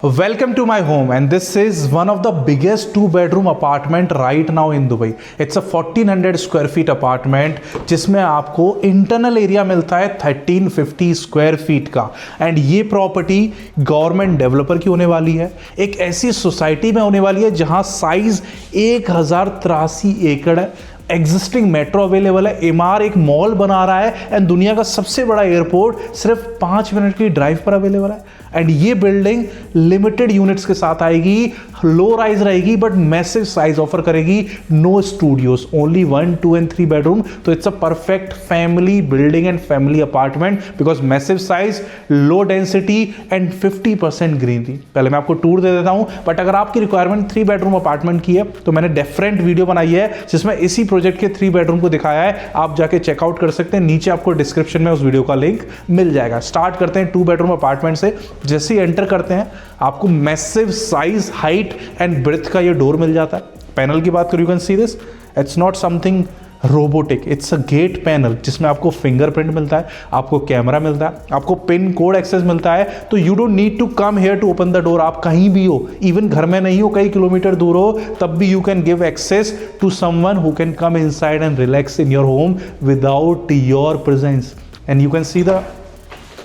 Welcome to my home, and this is one of the biggest two-bedroom apartment right now in Dubai. It's a 1400 square feet apartment जिसमें आपको internal area मिलता है 1350 square feet का। And ये property government developer की होने वाली है, एक ऐसी सोसाइटी में होने वाली है जहां साइज 1083 एकड़ है। एग्जिस्टिंग मेट्रो अवेलेबल है, एमआर एक मॉल बना रहा है एंड दुनिया का सबसे बड़ा एयरपोर्ट सिर्फ 5 मिनट की ड्राइव पर अवेलेबल है। एंड ये बिल्डिंग लिमिटेड यूनिट्स के साथ आएगी, लो राइज रहेगी बट मैसिव साइज ऑफर करेगी, no studios, only 1, 2 and 3 bedroom. तो it's a perfect family building and family apartment because massive size, low density and 50% greenery. पहले मैं आपको टूर दे देता हूं, बट अगर आपकी रिक्वायरमेंट 3 बेडरूम अपार्टमेंट की है तो मैंने डिफरेंट वीडियो बनाई है जिसमें इसी प्रोजेक्ट के 3 बेडरूम को दिखाया है। आप जाके चेकआउट कर सकते हैं, नीचे आपको डिस्क्रिप्शन में उस वीडियो का लिंक मिल जाएगा। स्टार्ट करते हैं 2 बेडरूम अपार्टमेंट से। जैसे ही एंटर करते हैं आपको massive size, height and breadth का ये डोर मिल जाता है। पैनल की बात करूं, you can see this, it's not something robotic, it's a gate panel जिसमें आपको फिंगरप्रिंट मिलता है, आपको कैमरा मिलता है, आपको पिन कोड एक्सेस मिलता है। तो you don't need to come here to open the door. आप कहीं भी हो, इवन घर में नहीं हो, कई किलोमीटर दूर हो, तब भी you can give access to someone who can come inside and relax in your home without your presence. And you can see the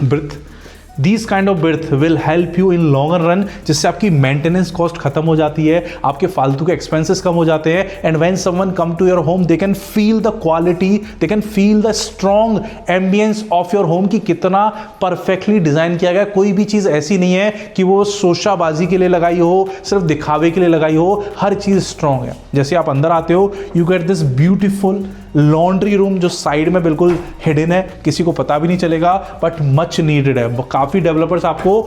breadth. These kind of birth will help you in longer run, जिससे आपकी maintenance cost खत्म हो जाती है, आपके फालतू के expenses कम हो जाते हैं। And when someone come to your home they can feel the quality, they can feel the strong ambience of your home कि कितना परफेक्टली डिजाइन किया गया। कोई भी चीज ऐसी नहीं है कि वो शोशाबाजी के लिए लगाई हो, सिर्फ दिखावे के लिए लगाई हो, हर चीज स्ट्रॉन्ग है। जैसे आप अंदर आते हो, you get this beautiful laundry room जो साइड में बिल्कुल हिडन है, किसी को पता भी नहीं चलेगा बट मच नीडेड है। काफ़ी डेवलपर्स आपको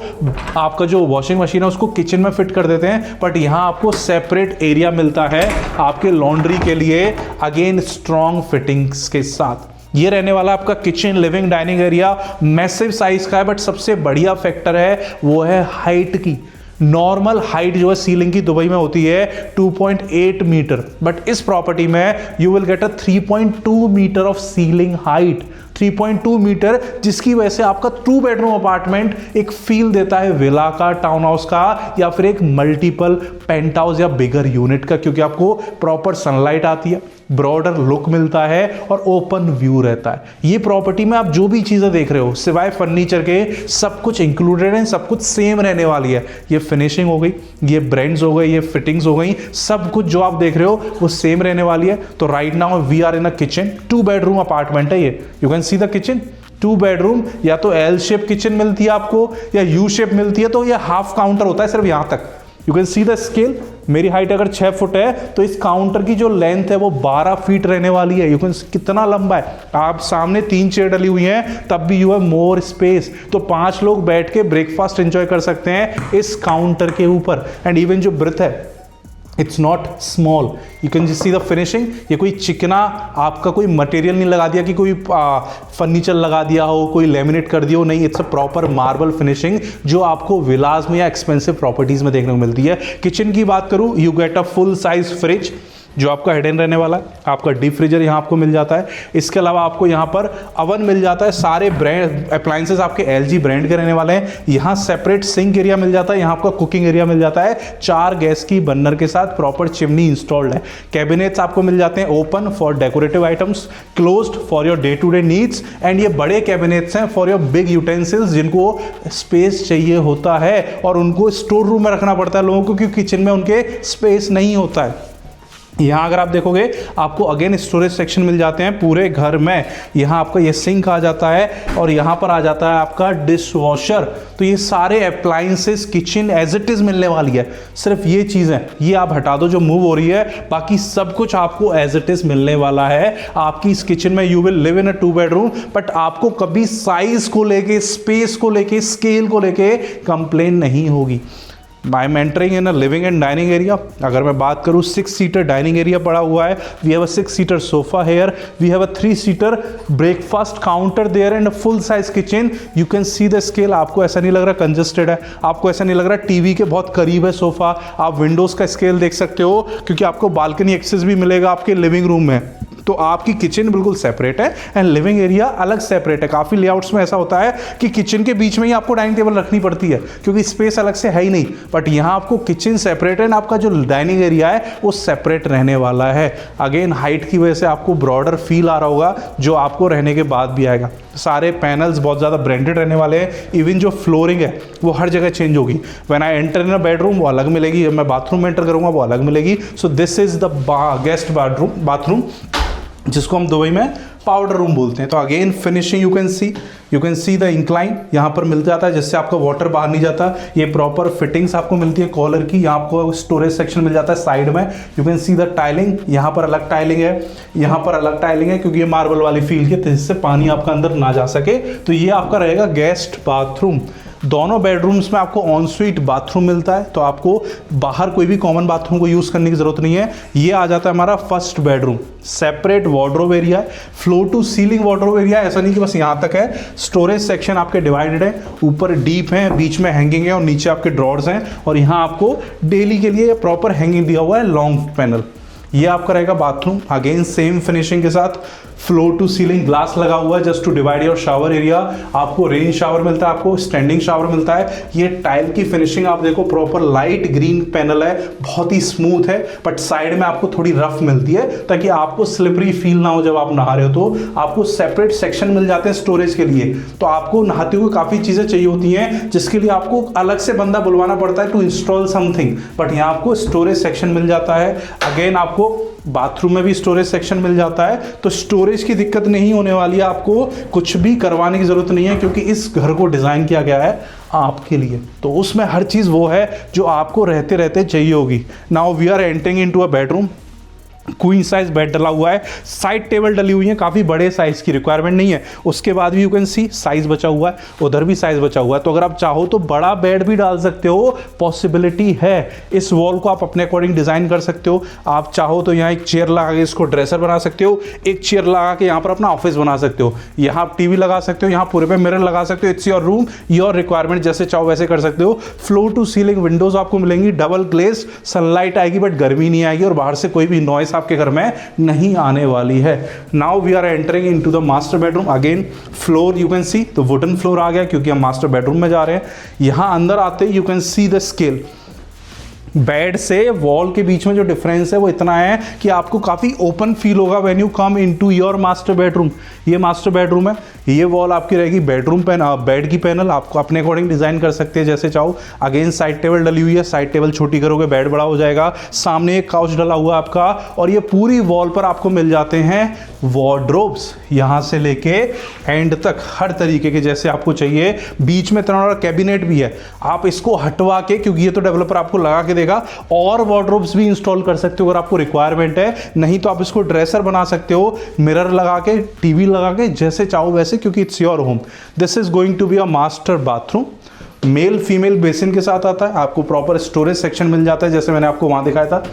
आपका जो वॉशिंग मशीन है उसको किचन में फिट कर देते हैं, बट यहाँ आपको सेपरेट एरिया मिलता है आपके लॉन्ड्री के लिए, अगेन स्ट्रॉन्ग फिटिंग्स के साथ। ये रहने वाला आपका kitchen, living, dining area massive size का है। बट सबसे बढ़िया फैक्टर है वो है हाइट की। नॉर्मल हाइट जो है सीलिंग की दुबई में होती है 2.8 मीटर, बट इस प्रॉपर्टी में you will get a 3.2 metre of ceiling height. 3.2 metre, जिसकी वजह से आपका 2 बेडरूम अपार्टमेंट एक फील देता है विला का, टाउन हाउस का, या फिर एक मल्टीपल पेंट हाउस या बिगर यूनिट का, क्योंकि आपको प्रॉपर सनलाइट आती है, ब्रॉडर लुक मिलता है और ओपन व्यू रहता है। ये प्रॉपर्टी में आप जो भी चीजें देख रहे हो सिवाय फर्नीचर के, सब कुछ इंक्लूडेड है, सब कुछ सेम रहने वाली है। ये फिनिशिंग हो गई, ये ब्रांड्स हो गए, ये फिटिंग्स हो गई, सब कुछ जो आप देख रहे हो वो सेम रहने वाली है। तो right now we are in a kitchen, 2 bedroom apartment है ये। You can see the kitchen, 2 bedroom, या तो एल शेप किचन मिलती है आपको या यू शेप मिलती है, तो ये हाफ काउंटर होता है सिर्फ यहां तक। You can see the scale, मेरी हाइट अगर 6 फुट है तो इस काउंटर की जो लेंथ है वो 12 फीट रहने वाली है। यू कैन कितना लंबा है। आप सामने 3 चेयर डली हुई हैं तब भी यू हैव मोर स्पेस, तो 5 लोग बैठ के ब्रेकफास्ट एंजॉय कर सकते हैं इस काउंटर के ऊपर। एंड इवन जो ब्रेथ है, it's not small, you can just see the finishing. ये कोई चिकना आपका कोई मटेरियल नहीं लगा दिया कि कोई फर्नीचर लगा दिया हो, कोई लेमिनेट कर दिया हो, नहीं, it's a proper marble finishing जो आपको विलास में या एक्सपेंसिव प्रॉपर्टीज में देखने को मिलती है। किचन की बात करूं, you get a full size fridge जो आपका हिडन रहने वाला है, आपका डीप फ्रीजर यहाँ आपको मिल जाता है। इसके अलावा आपको यहाँ पर अवन मिल जाता है। सारे ब्रांड अप्लायंसेस आपके LG ब्रांड के रहने वाले हैं। यहाँ सेपरेट सिंक एरिया मिल जाता है, यहाँ आपका कुकिंग एरिया मिल जाता है। 4 गैस की बर्नर के साथ प्रॉपर चिमनी इंस्टॉल्ड है। कैबिनेट्स आपको मिल जाते हैं open for decorative items, closed for your day to day needs. And ये बड़े कैबिनेट्स हैं फॉर योर बिग यूटेंसिल्स जिनको स्पेस चाहिए होता है और उनको स्टोर रूम में रखना पड़ता है लोगों को, क्योंकि किचन में उनके स्पेस नहीं होता है। यहाँ अगर आप देखोगे आपको अगेन स्टोरेज सेक्शन मिल जाते हैं पूरे घर में। यहाँ आपका ये सिंक आ जाता है और यहाँ पर आ जाता है आपका डिश वॉशर। तो ये सारे appliances kitchen as it is मिलने वाली है। सिर्फ ये चीज़ें ये आप हटा दो जो मूव हो रही है, बाकी सब कुछ आपको एज इट इज मिलने वाला है आपकी इस किचन में। You will live in a 2 bedroom, but आपको कभी साइज को लेके, स्पेस को लेके, स्केल को लेके कंप्लेन नहीं होगी। I am entering in a living and dining area. अगर मैं बात करूँ 6 सीटर डाइनिंग एरिया पड़ा हुआ है। We have a 6 seater sofa here, we have a 3 seater breakfast counter there and a full size kitchen. You can see the scale. आपको ऐसा नहीं लग रहा कंजस्टेड है, आपको ऐसा नहीं लग रहा टीवी के बहुत करीब है सोफा। आप विंडोज का स्केल देख सकते हो क्योंकि आपको बालकनी एक्सेस भी मिलेगा आपके लिविंग रूम में। तो आपकी किचन बिल्कुल सेपरेट है एंड लिविंग एरिया अलग सेपरेट है। काफ़ी लेआउट्स में ऐसा होता है कि किचन के बीच में ही आपको डाइनिंग टेबल रखनी पड़ती है क्योंकि स्पेस अलग से है ही नहीं, बट यहाँ आपको किचन सेपरेट है, आपका जो डाइनिंग एरिया है वो सेपरेट रहने वाला है। अगेन हाइट की वजह से आपको ब्रॉडर फील आ रहा होगा जो आपको रहने के बाद भी आएगा। सारे पैनल्स बहुत ज़्यादा ब्रांडेड रहने वाले हैं, इवन जो फ्लोरिंग है वो हर जगह चेंज होगी। When I enter in a bedroom वो अलग मिलेगी, जब मैं बाथरूम में एंटर करूँगा वो अलग मिलेगी। सो this is the guest bathroom जिसको हम दुबई में पाउडर रूम बोलते हैं। तो again finishing you can see the incline यहाँ पर मिल जाता है जिससे आपका वाटर बाहर नहीं जाता। ये प्रॉपर फिटिंग्स आपको मिलती है कॉलर की। यहाँ आपको स्टोरेज सेक्शन मिल जाता है साइड में। You can see the tiling, यहाँ पर अलग टाइलिंग है, यहाँ पर अलग टाइलिंग है क्योंकि ये मार्बल वाली फील की जिससे पानी आपका अंदर ना जा सके। तो ये आपका रहेगा गेस्ट बाथरूम। दोनों बेडरूम्स में आपको ऑनस्वीट बाथरूम मिलता है, तो आपको बाहर कोई भी कॉमन बाथरूम को यूज़ करने की ज़रूरत नहीं है। ये आ जाता है हमारा first bedroom. Separate wardrobe area है, floor to ceiling wardrobe area, ऐसा नहीं कि बस यहाँ तक है। स्टोरेज सेक्शन आपके डिवाइडेड है, ऊपर डीप है, बीच में हैंगिंग है और नीचे आपके ड्रॉर्स हैं। और यहाँ आपको डेली के लिए प्रॉपर हैंगिंग दिया हुआ है लॉन्ग पैनल। ये आपका रहेगा बाथरूम। अगेन सेम फिनिशिंग के साथ फ्लोर टू सीलिंग ग्लास लगा हुआ है just to divide your shower area. आपको रेन शावर मिलता है, आपको स्टैंडिंग शावर मिलता है। ये टाइल की फिनिशिंग आप देखो, प्रॉपर लाइट ग्रीन पैनल है, बहुत ही स्मूथ है, बट साइड में आपको थोड़ी रफ मिलती है ताकि आपको स्लिपरी फील ना हो जब आप नहा रहे हो। तो आपको सेपरेट सेक्शन मिल जाते हैं स्टोरेज के लिए। तो आपको नहाते हुए काफ़ी चीज़ें चाहिए होती हैं जिसके लिए आपको अलग से बंदा बुलवाना पड़ता है टू इंस्टॉल समथिंग, बट यहाँ आपको स्टोरेज सेक्शन मिल जाता है। अगेन आपको बाथरूम में भी स्टोरेज सेक्शन मिल जाता है, तो स्टोरेज की दिक्कत नहीं होने वाली है। आपको कुछ भी करवाने की जरूरत नहीं है क्योंकि इस घर को डिजाइन किया गया है आपके लिए। तो उसमें हर चीज वो है जो आपको रहते रहते चाहिए होगी। Now we are entering into a bedroom. Queen size bed डला हुआ है, साइड टेबल डली हुई है, काफ़ी बड़े साइज की रिक्वायरमेंट नहीं है। उसके बाद भी यू कैन सी साइज बचा हुआ है, उधर भी साइज बचा हुआ है। तो अगर आप चाहो तो बड़ा बेड भी डाल सकते हो, पॉसिबिलिटी है। इस वॉल को आप अपने अकॉर्डिंग डिजाइन कर सकते हो। आप चाहो तो यहाँ एक चेयर लगा के इसको ड्रेसर बना सकते हो, एक चेयर लगा के यहाँ पर अपना ऑफिस बना सकते हो। यहाँ आप टीवी लगा सकते हो, यहाँ पूरे पे मिरर लगा सकते हो। It's your room, your requirement, जैसे चाहो वैसे कर सकते हो। फ्लोर टू सीलिंग विंडोज आपको मिलेंगी, डबल ग्लेज, सनलाइट आएगी बट गर्मी नहीं आएगी और बाहर से कोई भी नॉइस आपके घर में नहीं आने वाली है। Now we are entering into the master bedroom. Again floor you can see तो वुडन फ्लोर आ गया क्योंकि हम मास्टर बेडरूम में जा रहे हैं। यहां अंदर आते ही you can see the scale. Bed से वॉल के बीच में जो डिफरेंस है वो इतना है कि आपको काफ़ी ओपन फील होगा when you come into your master bedroom. ये मास्टर बेडरूम है, ये वॉल आपकी रहेगी बेडरूम बेड की पैनल आपको अपने अकॉर्डिंग डिजाइन कर सकते हैं जैसे चाहो। अगेन साइड टेबल डली हुई है, साइड टेबल छोटी करोगे बेड बड़ा हो जाएगा। सामने एक काउच डला हुआ है आपका, और ये पूरी वॉल पर आपको मिल जाते हैं वार्डरोब्स, यहाँ से लेके एंड तक हर तरीके के जैसे आपको चाहिए। बीच में इतना बड़ा कैबिनेट भी है, आप इसको हटवा के, क्योंकि ये तो डेवलपर आपको लगा के देगा, और वार्डरोब्स भी इंस्टॉल कर सकते हो अगर आपको रिक्वायरमेंट है। नहीं तो आप इसको ड्रेसर बना सकते हो, मिरर लगा के, टीवी लगा के, जैसे चाहो वैसे, क्योंकि it's your home. This is going to be a master bathroom. Male female basin के साथ आता है, आपको प्रॉपर स्टोरेज सेक्शन मिल जाता है जैसे मैंने आपको वहां दिखाया था।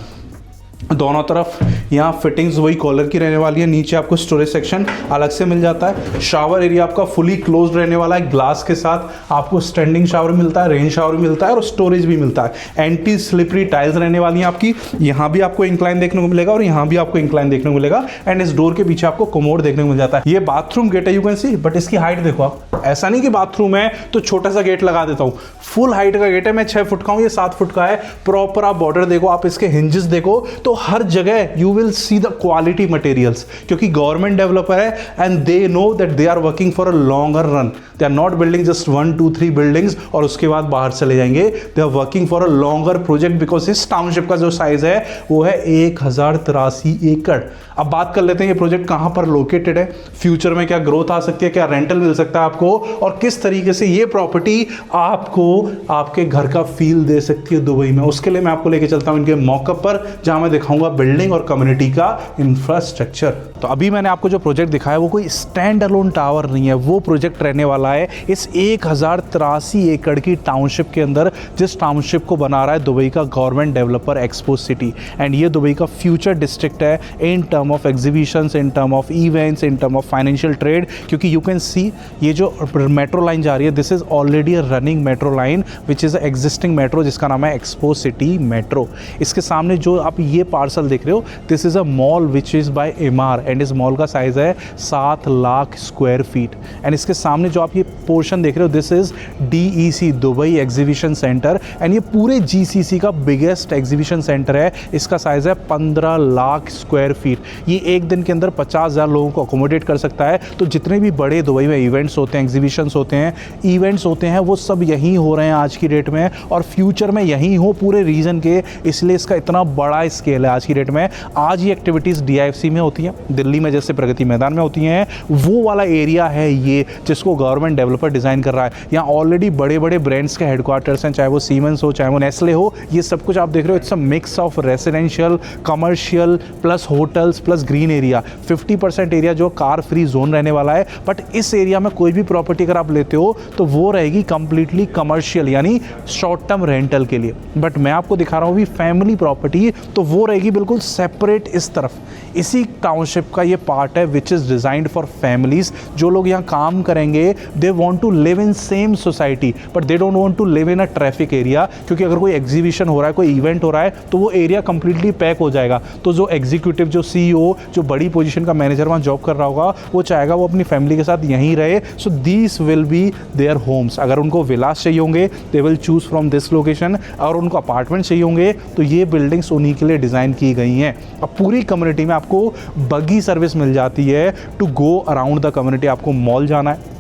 दोनों तरफ यहाँ फिटिंग्स वही कॉलर की रहने वाली है, नीचे आपको स्टोरेज सेक्शन अलग से मिल जाता है। शावर एरिया आपका फुली क्लोज्ड रहने वाला है, ग्लास के साथ आपको स्टैंडिंग शावर मिलता है, रेन शावर मिलता है और स्टोरेज भी मिलता है। एंटी स्लिपरी टाइल्स रहने वाली हैं आपकी, यहाँ भी आपको इंक्लाइन देखने को मिलेगा और यहाँ भी आपको इंक्लाइन देखने को मिलेगा। एंड इस डोर के पीछे आपको कमोड देखने को मिल जाता है। ये बाथरूम गेट है, यू कैन सी, बट इसकी हाइट देखो आप, ऐसा नहीं कि बाथरूम है तो छोटा सा गेट लगा देता हूँ, फुल हाइट का गेट है। मैं 6 फुट का हूँ, ये 7 फुट का है। प्रॉपर आप बॉर्डर देखो, आप इसके हिंजेस देखो, तो हर जगह you will see the quality materials, क्योंकि गवर्नमेंट डेवलपर है and they know that they are working for a longer run. They are not building just 1 2 3 buildings और उसके बाद बाहर चले जाएंगे। दे आर वर्किंग फॉर अ लॉन्गर प्रोजेक्ट, बिकॉज इस टाउनशिप का जो साइज है वो है 1083 एकड़। अब बात कर लेते हैं ये प्रोजेक्ट कहां पर लोकेटेड है, फ्यूचर में क्या ग्रोथ आ सकती है, क्या रेंटल मिल सकता है आपको, और किस तरीके से ये प्रॉपर्टी आपको आपके घर का फील दे सकती है दुबई में। उसके लिए मैं आपको लेके चलता हूं इनके मौके पर, जहां मैं दिखाऊंगा बिल्डिंग और कम्युनिटी का इंफ्रास्ट्रक्चर। तो अभी मैंने आपको जो प्रोजेक्ट दिखाया वो कोई स्टैंड अलोन टावर नहीं है, वो प्रोजेक्ट रहने वाला है इस 1083 एकड़ की टाउनशिप के अंदर, जिस टाउनशिप को बना रहा है दुबई का government developer Expo city. And ये दुबई का फ्यूचर डिस्ट्रिक्ट है in term of exhibitions, in term of events, in term of financial trade. क्योंकि यू कैन सी ये जो मेट्रो लाइन जा रही है, this is already a running metro line which is a existing metro जिसका नाम है एक्सपो सिटी मेट्रो। इसके सामने जो आप ये पार्सल देख रहे हो, this is a mall which is bye MR and इस मॉल का साइज़ है 7 लाख स्क्वायर फीट। एंड इसके सामने जो आप ये पोर्शन देख रहे हो, this is DEC Dubai exhibition centre and ये पूरे GCC का बिगेस्ट एग्जीबिशन सेंटर है। इसका साइज़ है 15 लाख स्क्वायर फीट। ये एक दिन के अंदर 50,000 लोगों को अकोमोडेट कर सकता है। तो जितने भी बड़े दुबई में इवेंट्स होते हैं, एग्जीबिशंस होते हैं, इवेंट्स होते हैं, वो सब यहीं हो रहे हैं आज की डेट में और फ्यूचर में यहीं हो पूरे रीजन के, इसलिए इसका इतना बड़ा स्केल है आज की डेट में। आज ये एक्टिविटीज़ DIFC में होती हैं, दिल्ली में जैसे प्रगति मैदान में होती हैं, वो वाला एरिया है ये जिसको गवर्नमेंट डेवलपर डिज़ाइन कर रहा है। यहाँ ऑलरेडी बड़े बड़े ब्रांड्स के हेडक्वार्टर्स हैं, चाहे वो सीमेंस हो, चाहे वो नेस्ले हो, ये सब कुछ आप देख रहे हो। It's a mix of residential, commercial plus hotels plus green area. 50% area जो कार फ्री जोन रहने वाला है, बट इस एरिया में कोई भी प्रॉपर्टी अगर आप लेते हो तो वो रहेगी कंप्लीटली कमर्शियल, यानी शॉर्ट टर्म रेंटल के लिए। बट मैं आपको दिखा रहा हूँ भी फैमिली प्रॉपर्टी, तो वो रहेगी बिल्कुल सेपरेट इस तरफ। इसी टाउनशिप का ये पार्ट है which is designed for families. जो लोग यहाँ काम करेंगे, they want to live in same society but they don't want to live in a traffic area, क्योंकि अगर कोई एग्जीबिशन हो रहा है, कोई इवेंट हो रहा है, तो वो एरिया कंप्लीटली पैक हो जाएगा। तो जो एग्जीक्यूटिव, जो CEO, जो बड़ी पोजीशन का मैनेजर वहाँ जॉब कर रहा होगा, वो चाहेगा वो अपनी फैमिली के साथ यहीं रहे। So these will be their homes. अगर उनको विलास चाहिए होंगे, they will choose from this location. और उनको अपार्टमेंट चाहिए होंगे तो ये बिल्डिंग्स उन्हीं के लिए डिज़ाइन की गई हैं। अब पूरी कम्युनिटी में आपको बगी सर्विस मिल जाती है to go around the community. आपको मॉल जाना है,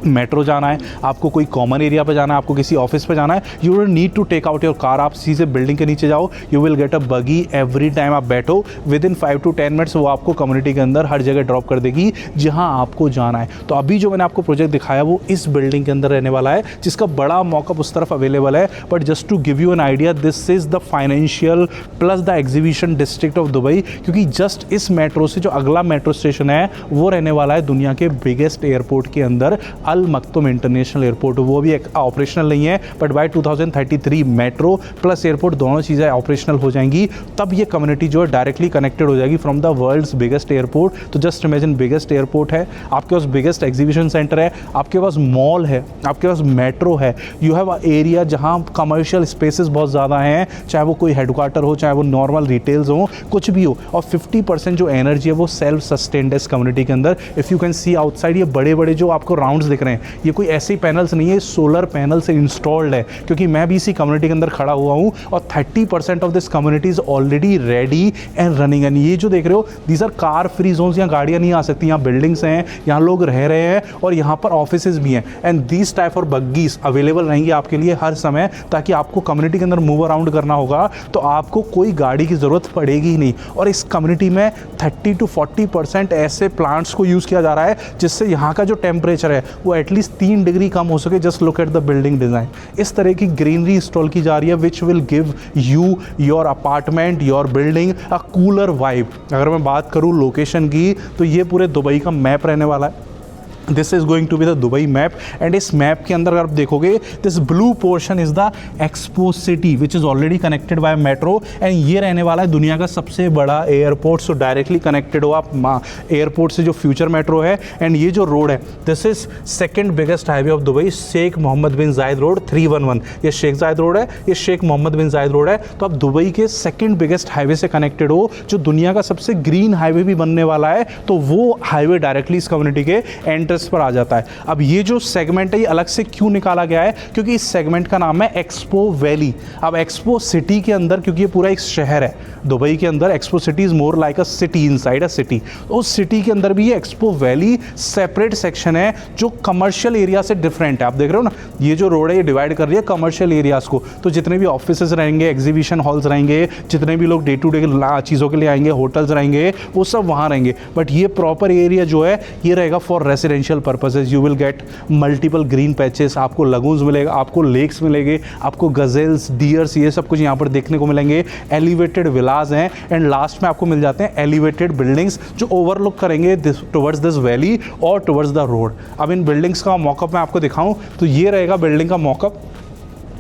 मेट्रो जाना है, आपको कोई कॉमन एरिया पे जाना है, आपको किसी ऑफिस पे जाना है, you don't need to take out your car. आप सीधे बिल्डिंग के नीचे जाओ, यू विल गेट अ बगी एवरी टाइम। आप बैठो, विद इन 5 to 10 मिनट्स वो आपको कम्युनिटी के अंदर हर जगह ड्रॉप कर देगी जहां आपको जाना है। तो अभी जो मैंने आपको प्रोजेक्ट दिखाया वो इस बिल्डिंग के अंदर रहने वाला है, जिसका बड़ा मॉकअप उस तरफ अवेलेबल है। But just to give you an idea, this is the financial plus the exhibition district of Dubai, क्योंकि जस्ट इस मेट्रो से जो अगला मेट्रो स्टेशन है वो रहने वाला है दुनिया के बिगेस्ट एयरपोर्ट के अंदर, अल मक्तुम इंटरनेशनल एयरपोर्ट। वो भी एक ऑपरेशनल नहीं है, but by 2033 metro plus airport दोनों चीज़ें ऑपरेशनल हो जाएंगी। तब ये कम्युनिटी जो है डायरेक्टली कनेक्टेड हो जाएगी from the world's biggest airport. तो जस्ट इमेजिन, बिगेस्ट एयरपोर्ट है, आपके पास बिगेस्ट एग्जीबिशन सेंटर है, आपके पास मॉल है, आपके पास मेट्रो है, यू हैव एरिया जहाँ कमर्शियल स्पेसेस बहुत ज़्यादा हैं, चाहे वो कोई हेडक्वार्टर हो, चाहे वो नॉर्मल रिटेल्स हो, कुछ भी हो। और 50% जो एनर्जी है वो सेल्फ सस्टेन्ड है इस कम्युनिटी के अंदर। If you can C outside, ये बड़े बड़े जो आपको राउंड्स दिख रहे हैं, ये कोई ऐसे पैनल्स नहीं है, सोलर पैनल से इंस्टॉल्ड है। क्योंकि मैं भी इसी कम्युनिटी के अंदर खड़ा हुआ हूँ और 30% of this community is already ready and running. And ये जो देख रहे हो, these are car free zones. यहाँ गाड़ियाँ नहीं आ सकती, यहाँ बिल्डिंग्स हैं, यहाँ लोग रह रहे हैं और यहाँ पर ऑफिसेज भी हैं। एंड दीज टाइप और बग्गीज अवेलेबल रहेंगी आपके लिए हर समय, ताकि आपको कम्युनिटी के अंदर मूव अराउंड करना होगा तो आपको कोई गाड़ी की ज़रूरत पड़ेगी ही नहीं। और इस कम्युनिटी में 30 to 40% ऐसे प्लांट्स को यूज़ किया जा रहा है जिससे यहाँ का जो टेम्परेचर है वो एटलीस्ट 3 डिग्री कम हो सके। Just look at the building design. इस तरह की ग्रीनरी इंस्टॉल की जा रही है which will give you your apartment, your building a cooler vibe. अगर मैं बात करूँ लोकेशन की, तो ये पूरे दुबई का मैप रहने वाला है। This is going to be the Dubai map. And इस मैप के अंदर अगर आप देखोगे, this blue portion is the Expo City which is already connected by metro. And ये रहने वाला है दुनिया का सबसे बड़ा एयरपोर्ट। सो डायरेक्टली कनेक्टेड हो आप एयरपोर्ट से, जो फ्यूचर मेट्रो है। एंड ये जो रोड है, this is second biggest highway of Dubai, Sheikh Mohammed bin Zayed road 311। ये शेख जायद रोड है, ये Sheikh Mohammed bin Zayed road है। तो आप दुबई के सेकेंड बिगेस्ट हाईवे से कनेक्टेड हो, जो दुनिया का सबसे ग्रीन हाईवे भी बनने वाला है। तो वो हाईवे डायरेक्टली इस कम्युनिटी के पर आ जाता है। अब ये जो सेगमेंट है, ये अलग से क्यों निकाला गया है? क्योंकि इस सेगमेंट का नाम है एक्सपो वैली। अब एक्सपो सिटी के अंदर, क्योंकि ये पूरा एक शहर है दुबई के अंदर, expo city is more like a city inside a city. उस सिटी के अंदर भी ये एक्सपो वैली सेपरेट सेक्शन है जो कमर्शियल एरिया से डिफरेंट है। आप देख रहे हो ना, ये जो रोड है ये डिवाइड कर रही है कमर्शियल एरियाज को। तो जितने भी ऑफिसेज रहेंगे, एग्जीबिशन हॉल्स रहेंगे, जितने भी लोग डे टू डे चीज़ों के लिए आएंगे, होटल्स रहेंगे, वो सब वहाँ रहेंगे। बट ये प्रॉपर एरिया जो है ये रहेगा for residential purposes. You will get multiple green patches, आपको लगून्स मिलेगा, आपको लेक्स मिलेंगे, आपको गजेल्स, डियर्स, ये सब कुछ यहाँ पर देखने को मिलेंगे। एलिवेटेड विलाज हैं एंड लास्ट में आपको मिल जाते हैं एलिवेटेड बिल्डिंग्स जो ओवरलुक करेंगे टुवर्ड्स दिस वैली और टुवर्ड्स द रोड। अब इन बिल्डिंग्स का मॉकअप मैं आपको दिखाऊं तो ये रहेगा बिल्डिंग का मॉकअप।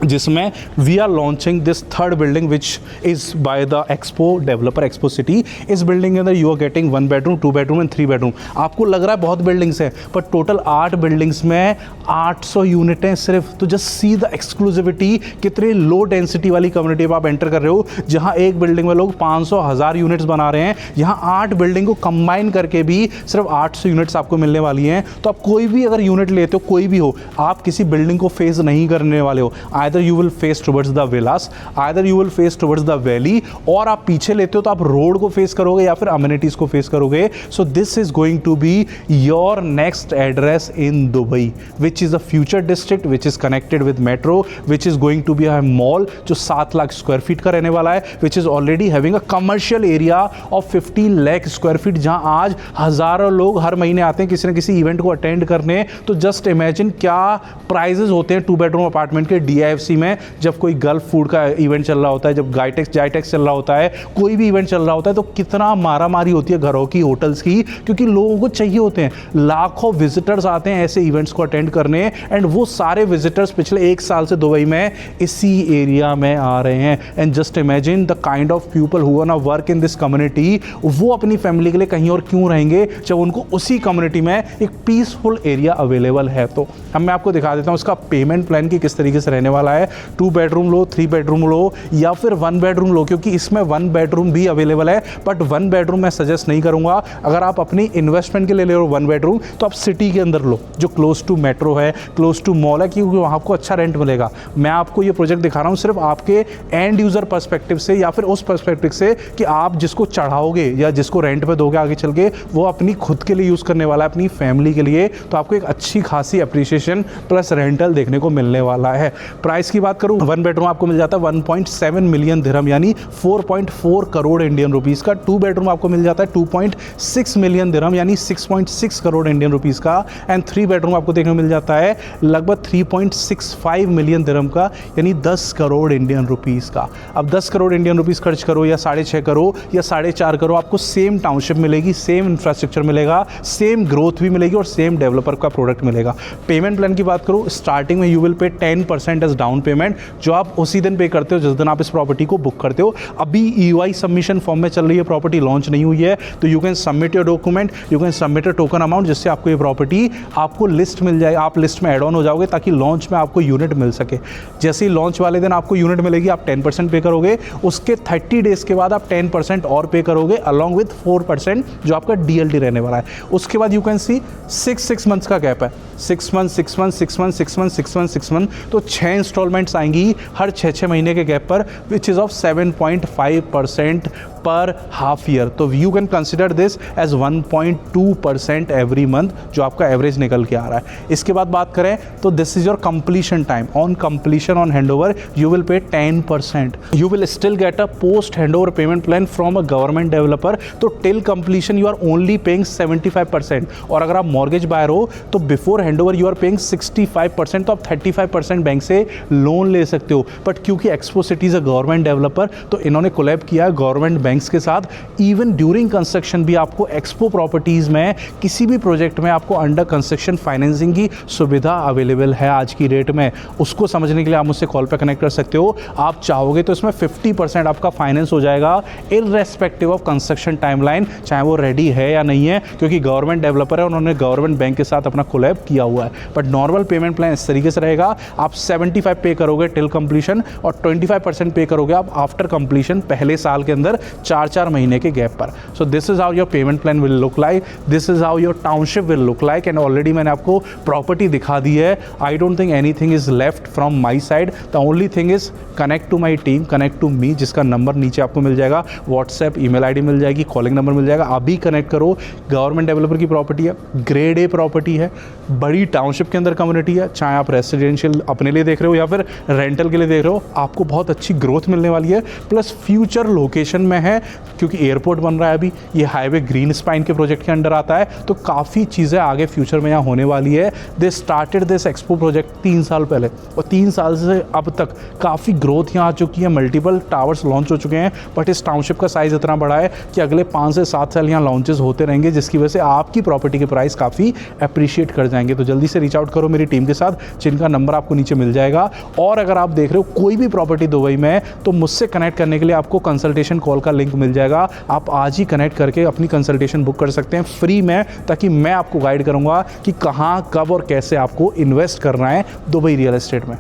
जिसमें we are launching this third building which is by the Expo developer Expo City. इस बिल्डिंग के अंदर you are getting 1 bedroom 2 bedroom and 3 bedroom. आपको लग रहा है बहुत बिल्डिंग्स हैं, पर टोटल 8 बिल्डिंग्स में 800 यूनिटें सिर्फ। तो जस्ट सी द एक्सक्लूसिविटी, कितनी लो डेंसिटी वाली कम्युनिटी में आप एंटर कर रहे हो, जहाँ एक बिल्डिंग में लोग 500,000 यूनिट्स बना रहे हैं, यहाँ 8 बिल्डिंग को कंबाइन करके भी सिर्फ 800 यूनिट्स आपको मिलने वाली हैं। तो आप कोई भी अगर यूनिट लेते हो, कोई भी हो, आप किसी बिल्डिंग को फेस नहीं करने वाले हो। Either you will face towards the villas, either you will face towards the valley, और आप पीछे लेते हो तो आप रोड को फेस करोगे या फिर अम्यूनिटीज को फेस करोगे। So this is going to be your next address in Dubai, which is a future district which is connected with metro, which is going to be a mall जो 7 lakh square feet का रहने वाला है, which is already having a commercial area of 15 lakh square feet, जहां आज हजारों लोग हर महीने आते हैं किसी न किसी इवेंट को अटेंड करने। तो जस्ट इमेजिन क्या प्राइजेस होते हैं 2 बेडरूम अपार्टमेंट के DIFC में, जब कोई गल्फ फूड का इवेंट चल रहा होता है, जब जाइटेक्स चल रहा होता है, कोई भी इवेंट चल रहा होता है, तो कितना मारामारी होती है घरों की, होटल्स की, क्योंकि लोगों को चाहिए होते हैं। लाखों विजिटर्स आते हैं ऐसे इवेंट्स को अटेंड करने, एंड वो सारे विजिटर्स पिछले 1 साल से दुबई में इसी एरिया में आ रहे हैं। And just imagine the kind of people who want to work in this community, वो अपनी फैमिली के लिए कहीं और क्यों रहेंगे जब उनको उसी कम्युनिटी में एक पीसफुल एरिया अवेलेबल है। तो मैं आपको दिखा देता हूँ उसका पेमेंट प्लान की किस तरीके से रहने वाला है। 2 बेडरूम लो, 3 बेडरूम लो, या फिर 1 बेडरूम लो, क्योंकि इसमें 1 बेडरूम भी अवेलेबल है, बट 1 बेडरूम मैं सजेस्ट नहीं करूंगा। अगर आप अपनी इन्वेस्टमेंट के लिए ले रहे हो 1 बेडरूम, तो आप सिटी के अंदर लो, जो क्लोज टू मेट्रो है, क्लोज टू मॉल है, क्योंकि वहाँ आपको अच्छा रेंट मिलेगा। मैं आपको ये प्रोजेक्ट दिखा रहा हूँ सिर्फ आपके एंड यूजर पर्सपेक्टिव से, या फिर उस पर्सपेक्टिव से कि आप जिसको चढ़ाओगे या जिसको रेंट पे दोगे आगे चल के, वो अपनी खुद के लिए यूज़ करने वाला है, अपनी फैमिली के लिए। तो आपको एक अच्छी खासी अप्रिसिएशन प्लस रेंटल देखने को मिलने वाला है। प्राइस की बात करूं, 1 बेडरूम आपको मिल जाता है 1.7 मिलियन दिरहम, यानी 4.4 करोड़ इंडियन रुपीस का। 2 बेडरूम आपको मिल जाता है 2.6 मिलियन दिरहम, यानी 6.6 करोड़ इंडियन रुपीस का। एंड 3 बेडरूम आपको देखने को मिल जाता है लगभग 3.65 मिलियन दिरहम का, यानी 10 करोड़ इंडियन रुपीस का। अब 10 करोड़ इंडियन रुपीस खर्च करो या 6.5 करो या 4.5 करो, आपको सेम टाउनशिप मिलेगी, सेम इंफ्रास्ट्रक्चर मिलेगा, सेम ग्रोथ भी मिलेगी और सेम डेवलपर का प्रोडक्ट मिलेगा। पेमेंट प्लान की बात करो, स्टार्टिंग में you will pay 10% as down payment, जो आप उसी दिन पे करते हो जिस दिन आप इस प्रॉपर्टी को बुक करते हो। अभी EOI सबमिशन फॉर्म में चल रही है, प्रॉपर्टी लॉन्च नहीं हुई है, तो you can submit your document, you can submit a token amount, जिससे आपको ये प्रॉपर्टी आपको लिस्ट मिल जाए, आप लिस्ट में एड ऑन हो जाओगे, ताकि लॉन्च में आपको यूनिट मिल सके। जैसे ही लॉन्च वाले दिन आपको यूनिट मिलेगी, आप 10% पे करोगे, उसके 30 डेज के बाद आप 10% और पे करोगे, अलॉन्ग विथ 4% जो आपका DLT रहने वाला है। उसके बाद यू कैन सी 6 मंथ्स का गैप है, 6 month 6 month 6 month 6 month 6 month 6 month, तो 6 इंस्टॉलमेंट्स आएंगी हर 6 महीने के गैप पर, विच इज़ ऑफ 7.5% पर हाफ ईयर। तो you can consider this as 1.2% every month, जो आपका एवरेज निकल के आ रहा है। इसके बाद बात करें तो this is your completion time. On completion on handover you will pay 10%। You will still get a post handover payment plan from a government developer. तो till completion you are only paying 75%, और अगर आप mortgage buyer हो तो before handover you are paying 65%, तो आप 35% bank से loan ले सकते हो। बट क्योंकि expo city is a government developer, तो इन्होंने कोलैब किया है गवर्नमेंट बैंक्स के साथ। इवन ड्यूरिंग कंस्ट्रक्शन भी आपको एक्सपो प्रॉपर्टीज़ में किसी भी प्रोजेक्ट में आपको अंडर कंस्ट्रक्शन फाइनेंसिंग की सुविधा अवेलेबल है आज की डेट में। उसको समझने के लिए आप मुझसे कॉल पर कनेक्ट कर सकते हो। आप चाहोगे तो इसमें 50% आपका फाइनेंस हो जाएगा, इररेस्पेक्टिव ऑफ कंस्ट्रक्शन टाइमलाइन, चाहे वो रेडी है या नहीं है, क्योंकि गवर्नमेंट डेवलपर है, उन्होंने गवर्नमेंट बैंक के साथ अपना कोलैब किया हुआ है। बट नॉर्मल पेमेंट प्लान इस तरीके से रहेगा, आप 75 पे करोगे टिल कंप्लीशन, और 25% पे करोगे आप आफ्टर कंप्लीशन, पहले साल के अंदर 4 महीने के गैप पर। So this is how your payment plan will look like, this is how your township will look like. And already मैंने आपको प्रॉपर्टी दिखा दी है। I don't think anything is left from my side. The only thing is connect to my team, connect to me, जिसका number नीचे आपको मिल जाएगा, WhatsApp, email ID मिल जाएगी, कॉलिंग नंबर मिल जाएगा। अभी कनेक्ट करो। गवर्नमेंट डेवलपर की प्रॉपर्टी है, ग्रेड ए प्रॉपर्टी है, बड़ी टाउनशिप के अंदर कम्युनिटी है, चाहे आप रेसिडेंशियल अपने लिए देख रहे हो या फिर रेंटल के लिए देख रहे हो, आपको बहुत अच्छी ग्रोथ मिलने वाली है। प्लस फ्यूचर लोकेशन में है, हैं, क्योंकि एयरपोर्ट बन रहा है अभी, ये हाईवे ग्रीन स्पाइन के प्रोजेक्ट के अंडर आता है, तो काफ़ी चीज़ें आगे फ्यूचर में यहाँ होने वाली है। They started this expo project 3 साल पहले, और 3 साल से अब तक काफ़ी ग्रोथ यहाँ आ चुकी है, मल्टीपल टावर्स लॉन्च हो चुके हैं। बट इस टाउनशिप का साइज़ इतना बड़ा है कि अगले 5 से 7 साल यहाँ लॉन्चेस होते रहेंगे, जिसकी वजह से आपकी प्रॉपर्टी के प्राइस काफ़ी अप्रिशिएट कर जाएंगे। तो जल्दी से रीच आउट करो मेरी टीम के साथ, जिनका नंबर आपको नीचे मिल जाएगा। और अगर आप देख रहे हो कोई भी प्रॉपर्टी दुबई में, तो मुझसे कनेक्ट करने के लिए आपको कंसल्टेशन कॉल का लिंक मिल जाएगा। आप आज ही कनेक्ट करके अपनी कंसल्टेशन बुक कर सकते हैं फ्री में, ताकि मैं आपको गाइड करूंगा कि कहां, कब और कैसे आपको इन्वेस्ट करना है दुबई रियल एस्टेट में।